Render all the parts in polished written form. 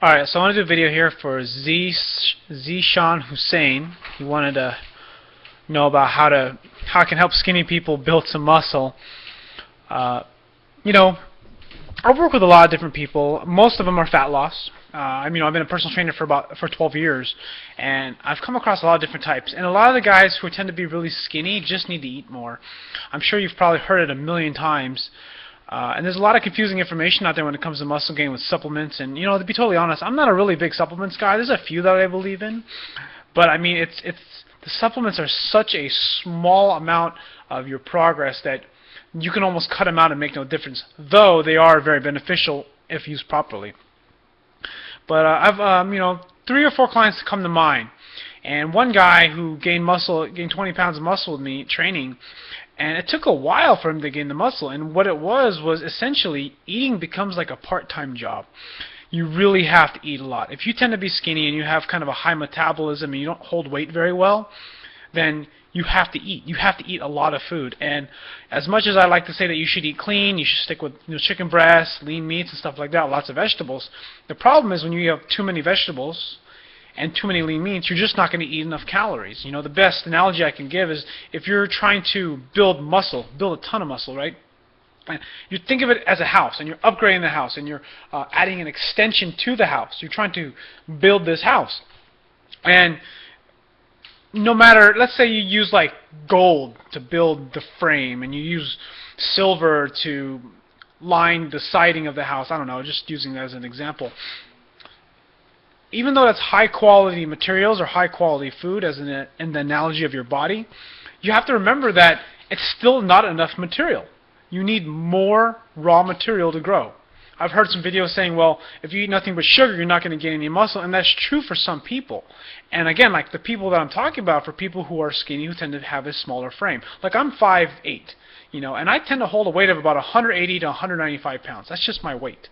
Alright, so I want to do a video here for Zishan Hussein. He wanted to know about how I can help skinny people build some muscle. You know, I work with a lot of different people. Most of them are fat loss. I've been a personal trainer for 12 years, and I've come across a lot of different types. And a lot of the guys who tend to be really skinny just need to eat more. I'm sure you've probably heard it a million times. And there's a lot of confusing information out there when it comes to muscle gain with supplements. And to be totally honest, I'm not a really big supplements guy. There's a few that I believe in, but I mean, the supplements are such a small amount of your progress that you can almost cut them out and make no difference. Though they are very beneficial if used properly. But I've 3 or 4 clients come to mind, and one guy who gained 20 pounds of muscle with me training. And it took a while for him to gain the muscle. And what it was essentially eating becomes like a part-time job. You really have to eat a lot. If you tend to be skinny and you have kind of a high metabolism and you don't hold weight very well, then you have to eat. You have to eat a lot of food. And as much as I like to say that you should eat clean, you should stick with chicken breasts, lean meats and stuff like that, lots of vegetables. The problem is when you have too many vegetables and too many lean meats, you're just not going to eat enough calories. The best analogy I can give is if you're trying to build muscle, build a ton of muscle, right? And you think of it as a house, and you're upgrading the house, and you're adding an extension to the house. You're trying to build this house. And no matter, let's say you use like gold to build the frame, and you use silver to line the siding of the house. I don't know, just using that as an example. Even though that's high quality materials or high quality food as in the analogy of your body, you have to remember that it's still not enough material. You need more raw material to grow. I've heard some videos saying, well, if you eat nothing but sugar, you're not going to gain any muscle, and that's true for some people. And again, like the people that I'm talking about, for people who are skinny, who tend to have a smaller frame. Like I'm 5'8", and I tend to hold a weight of about 180 to 195 pounds. That's just my weight.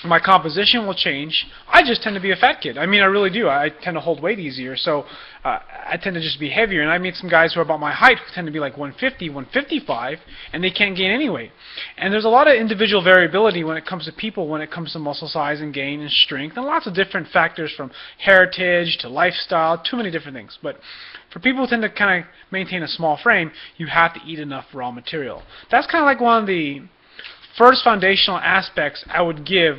My composition will change. I just tend to be a fat kid. I really do. I tend to hold weight easier, so I tend to just be heavier. And I meet some guys who are about my height who tend to be like 150, 155, and they can't gain any weight. And there's a lot of individual variability when it comes to people, when it comes to muscle size and gain and strength, and lots of different factors from heritage to lifestyle, too many different things. But for people who tend to kind of maintain a small frame, you have to eat enough raw material. That's kind of like one of the first foundational aspects I would give,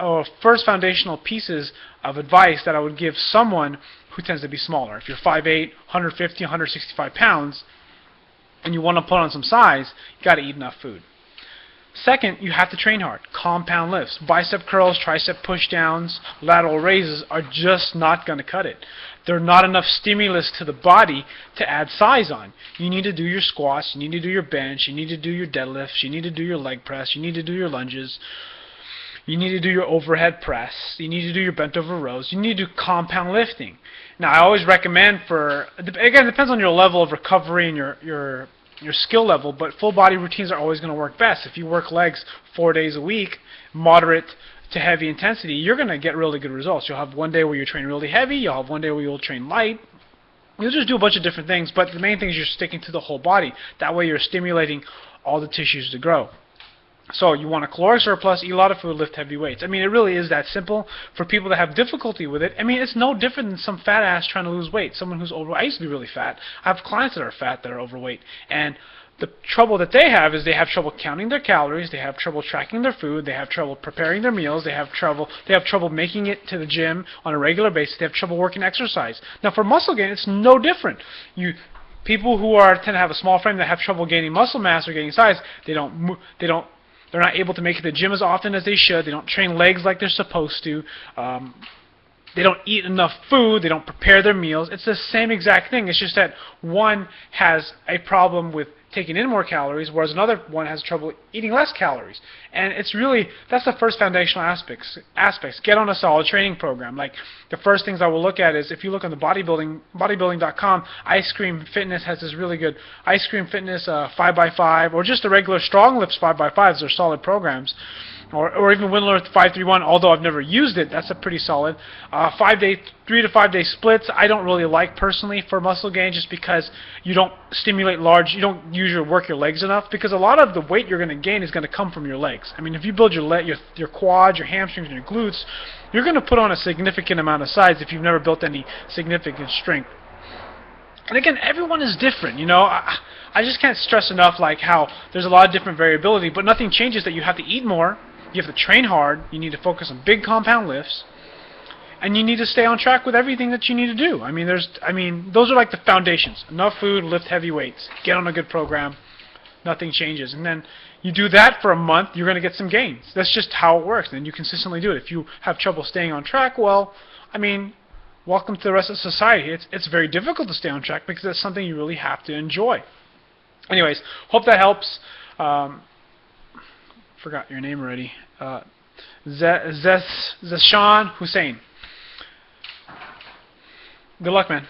or first foundational pieces of advice that I would give someone who tends to be smaller. If you're 5'8", 150, 165 pounds, and you want to put on some size, you got to eat enough food. Second, you have to train hard. Compound lifts, bicep curls, tricep pushdowns, lateral raises are just not going to cut it. They're not enough stimulus to the body to add size on. You need to do your squats, you need to do your bench, you need to do your deadlifts, you need to do your leg press, you need to do your lunges, you need to do your overhead press, you need to do your bent over rows, you need to do compound lifting. Now, I always recommend again, it depends on your level of recovery and your skill level, but full body routines are always going to work best. If you work legs 4 days a week, moderate to heavy intensity, you're going to get really good results. You'll have one day where you train really heavy, you'll have one day where you'll train light. You'll just do a bunch of different things, but the main thing is you're sticking to the whole body. That way you're stimulating all the tissues to grow. So you want a caloric surplus, eat a lot of food, lift heavy weights. It really is that simple. For people that have difficulty with it, it's no different than some fat ass trying to lose weight. Someone who's overweight. I used to be really fat. I have clients that are fat that are overweight. And the trouble that they have is they have trouble counting their calories, they have trouble tracking their food, they have trouble preparing their meals, they have trouble making it to the gym on a regular basis, they have trouble working exercise. Now for muscle gain, it's no different. People who tend to have a small frame that have trouble gaining muscle mass or gaining size, they're not able to make it to the gym as often as they should. They don't train legs like they're supposed to. They don't eat enough food. They don't prepare their meals. It's the same exact thing. It's just that one has a problem with taking in more calories, whereas another one has trouble eating less calories. And that's the first foundational aspects. Get on a solid training program. Like the first things I will look at is, if you look on the bodybuilding.com, Ice Cream Fitness has this really good Ice Cream Fitness 5x5, or just the regular Strong Lifts 5x5s. They're solid programs. or even Windler 531, although I've never used it. That's a pretty solid. 3 to 5 day splits I don't really like personally for muscle gain, just because you don't stimulate you don't work your legs enough, because a lot of the weight you're going to gain is going to come from your legs. I mean, if you build your quads, your hamstrings, and your glutes, you're going to put on a significant amount of size if you've never built any significant strength. And again, everyone is different, you know. I just can't stress enough like how there's a lot of different variability, but nothing changes that you have to eat more, you have to train hard, you need to focus on big compound lifts, and you need to stay on track with everything that you need to do. I mean, those are like the foundations. Enough food, lift heavy weights, get on a good program, nothing changes. And then you do that for a month, you're going to get some gains. That's just how it works, and you consistently do it. If you have trouble staying on track, well, I mean, welcome to the rest of society. It's very difficult to stay on track because it's something you really have to enjoy. Anyways, hope that helps. Forgot your name already. Zashan Hussein. Good luck, man.